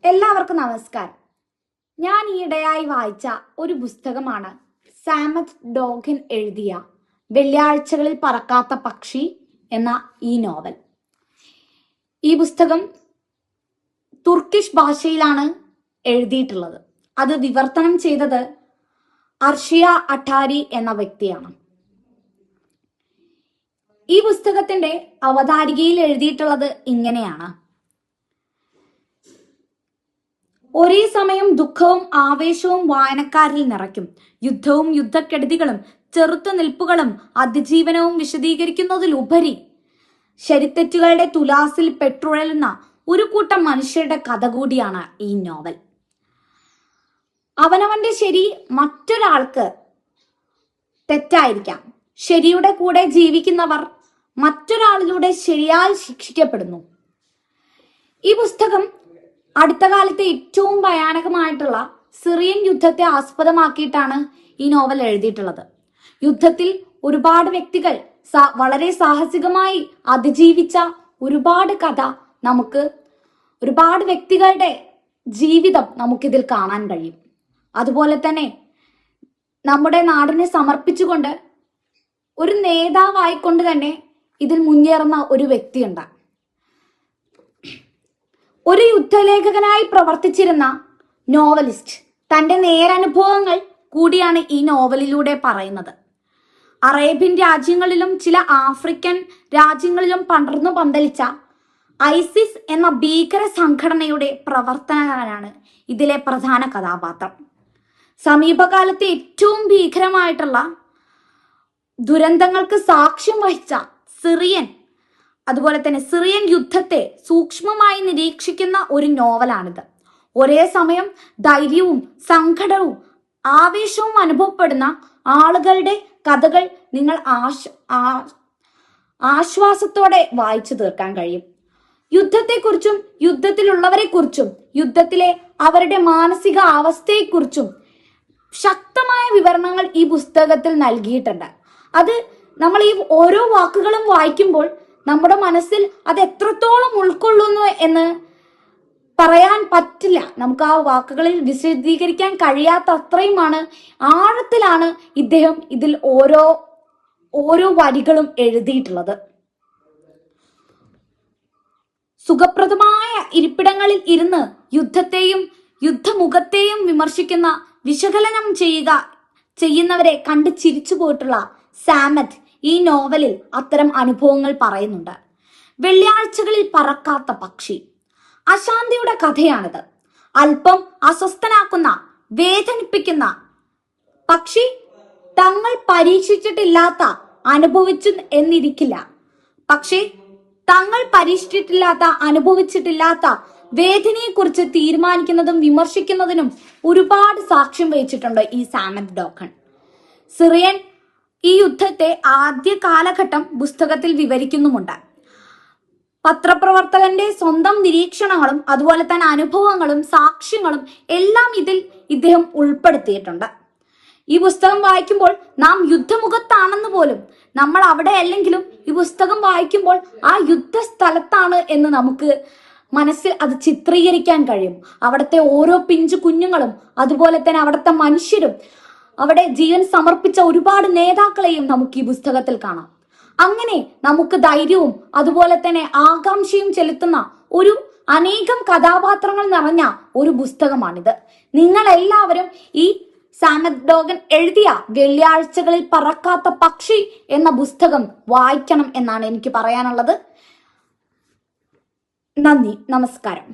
എല്ലാവർക്കും നമസ്കാരം. ഞാൻ ഈയിടെയായി വായിച്ച ഒരു പുസ്തകമാണ് സാമത്ത് ഡോഗൻ എഴുതിയ വെള്ളിയാഴ്ചകളിൽ പറക്കാത്ത പക്ഷി എന്ന ഈ നോവൽ. ഈ പുസ്തകം തുർക്കിഷ് ഭാഷയിലാണ് എഴുതിയിട്ടുള്ളത്. അത് വിവർത്തനം ചെയ്തത് അർഷിയ അട്ടാരി എന്ന വ്യക്തിയാണ്. ഈ പുസ്തകത്തിന്റെ അവതാരികയിൽ എഴുതിയിട്ടുള്ളത് ഇങ്ങനെയാണ്: ഒരേ സമയം ദുഃഖവും ആവേശവും വായനക്കാരിൽ നിറയ്ക്കും. യുദ്ധവും യുദ്ധക്കെടുതികളും ചെറുത്തുനിൽപ്പുകളും അതിജീവനവും വിശദീകരിക്കുന്നതിലുപരി ശരിത്തെറ്റുകളുടെ തുലാസിൽ പെട്ടുഴലുന്ന ഒരു കൂട്ടം മനുഷ്യരുടെ കഥ കൂടിയാണ് ഈ നോവൽ. അവനവന്റെ ശരി മറ്റൊരാൾക്ക് തെറ്റായിരിക്കാം. ശരിയുടെ കൂടെ ജീവിക്കുന്നവർ മറ്റൊരാളിലൂടെ ശരിയാൽ ശിക്ഷിക്കപ്പെടുന്നു. ഈ പുസ്തകം അടുത്ത കാലത്തെ ഏറ്റവും ഭയാനകമായിട്ടുള്ള സിറിയൻ യുദ്ധത്തെ ആസ്പദമാക്കിയിട്ടാണ് ഈ നോവൽ എഴുതിയിട്ടുള്ളത്. യുദ്ധത്തിൽ ഒരുപാട് വ്യക്തികൾ വളരെ സാഹസികമായി അതിജീവിച്ച ഒരുപാട് കഥ ഒരുപാട് വ്യക്തികളുടെ ജീവിതം നമുക്കിതിൽ കാണാൻ കഴിയും. അതുപോലെ തന്നെ നമ്മുടെ നാടിനെ സമർപ്പിച്ചുകൊണ്ട് ഒരു നേതാവായിക്കൊണ്ട് തന്നെ ഇതിൽ മുന്നേറുന്ന ഒരു വ്യക്തിയുണ്ട്. ഒരു യുദ്ധലേഖകനായി പ്രവർത്തിച്ചിരുന്ന നോവലിസ്റ്റ് തന്റെ നേരനുഭവങ്ങൾ കൂടിയാണ് ഈ നോവലിലൂടെ പറയുന്നത്. അറേബ്യൻ രാജ്യങ്ങളിലും ചില ആഫ്രിക്കൻ രാജ്യങ്ങളിലും പടർന്നു പന്തലിച്ച ഐസിസ് എന്ന ഭീകര സംഘടനയുടെ പ്രവർത്തനകാരാണ് ഇതിലെ പ്രധാന കഥാപാത്രം. സമീപകാലത്തെ ഏറ്റവും ഭീകരമായിട്ടുള്ള ദുരന്തങ്ങൾക്ക് സാക്ഷ്യം വഹിച്ച സിറിയൻ യുദ്ധത്തെ സൂക്ഷ്മമായി നിരീക്ഷിക്കുന്ന ഒരു നോവലാണിത്. ഒരേ സമയം ധൈര്യവും സങ്കടവും ആവേശവും അനുഭവപ്പെടുന്ന ആളുകളുടെ കഥകൾ നിങ്ങൾ ആശ്വാസത്തോടെ വായിച്ചു തീർക്കാൻ കഴിയും. യുദ്ധത്തെക്കുറിച്ചും യുദ്ധത്തിലുള്ളവരെക്കുറിച്ചും യുദ്ധത്തിലെ അവരുടെ മാനസിക അവസ്ഥയെക്കുറിച്ചും ശക്തമായ വിവരണങ്ങൾ ഈ പുസ്തകത്തിൽ നൽകിയിട്ടുണ്ട്. അത് നമ്മൾ ഈ ഓരോ വാക്കുകളും വായിക്കുമ്പോൾ നമ്മുടെ മനസ്സിൽ അത് എത്രത്തോളം ഉൾക്കൊള്ളുന്നു എന്ന് പറയാൻ പറ്റില്ല. നമുക്ക് ആ വാക്കുകളിൽ വിശദീകരിക്കാൻ കഴിയാത്ത അത്രയുമാണ് ആഴത്തിലാണ് ഇദ്ദേഹം ഇതിൽ ഓരോ വരികളും എഴുതിയിട്ടുള്ളത്. സുഖപ്രദമായ ഇരിപ്പിടങ്ങളിൽ ഇരുന്ന് യുദ്ധത്തെയും യുദ്ധമുഖത്തെയും വിശകലനം ചെയ്യുന്നവരെ കണ്ട് ചിരിച്ചു പോയിട്ടുള്ള സാമത്ത് ഈ നോവലിൽ അത്തരം അനുഭവങ്ങൾ പറയുന്നുണ്ട്. വെള്ളിയാഴ്ചകളിൽ പറക്കാത്ത പക്ഷി അശാന്തിയുടെ കഥയാണിത്. അല്പം അസ്വസ്ഥനാക്കുന്ന വേദനിപ്പിക്കുന്ന പക്ഷി തങ്ങൾ പരീക്ഷിച്ചിട്ടില്ലാത്ത അനുഭവിച്ചു എന്നിരിക്കില്ല. പക്ഷേ തങ്ങൾ അനുഭവിച്ചിട്ടില്ലാത്ത വേദനയെക്കുറിച്ച് തീരുമാനിക്കുന്നതും വിമർശിക്കുന്നതിനും ഒരുപാട് സാക്ഷ്യം വഹിച്ചിട്ടുണ്ട് ഈ സാമത്ത് ഡോഗൻ. സിറിയൻ ഈ യുദ്ധത്തെ ആദ്യ കാലഘട്ടം പുസ്തകത്തിൽ വിവരിക്കുന്നുമുണ്ട്. പത്രപ്രവർത്തകന്റെ സ്വന്തം നിരീക്ഷണങ്ങളും അതുപോലെ തന്നെ അനുഭവങ്ങളും സാക്ഷ്യങ്ങളും എല്ലാം ഇതിൽ ഇദ്ദേഹം ഉൾപ്പെടുത്തിയിട്ടുണ്ട്. ഈ പുസ്തകം വായിക്കുമ്പോൾ നാം യുദ്ധമുഖത്താണെന്ന് പോലും, നമ്മൾ അവിടെ അല്ലെങ്കിലും ഈ പുസ്തകം വായിക്കുമ്പോൾ ആ യുദ്ധസ്ഥലത്താണ് എന്ന് നമുക്ക് മനസ്സിൽ അത് ചിത്രീകരിക്കാൻ കഴിയും. അവിടുത്തെ ഓരോ പിഞ്ചു കുഞ്ഞുങ്ങളും അതുപോലെ തന്നെ അവിടുത്തെ മനുഷ്യരും അവിടെ ജീവൻ സമർപ്പിച്ച ഒരുപാട് നേതാക്കളെയും നമുക്ക് ഈ പുസ്തകത്തിൽ കാണാം. അങ്ങനെ നമുക്ക് ധൈര്യവും അതുപോലെ തന്നെ ആകാംക്ഷയും ചെലുത്തുന്ന അനേകം കഥാപാത്രങ്ങൾ നിറഞ്ഞ ഒരു പുസ്തകമാണിത്. നിങ്ങൾ എല്ലാവരും ഈ സാമത്ത് ഡോഗൻ എഴുതിയ വെള്ളിയാഴ്ചകളിൽ പറക്കാത്ത പക്ഷി എന്ന പുസ്തകം വായിക്കണം എന്നാണ് എനിക്ക് പറയാനുള്ളത്. നന്ദി, നമസ്കാരം.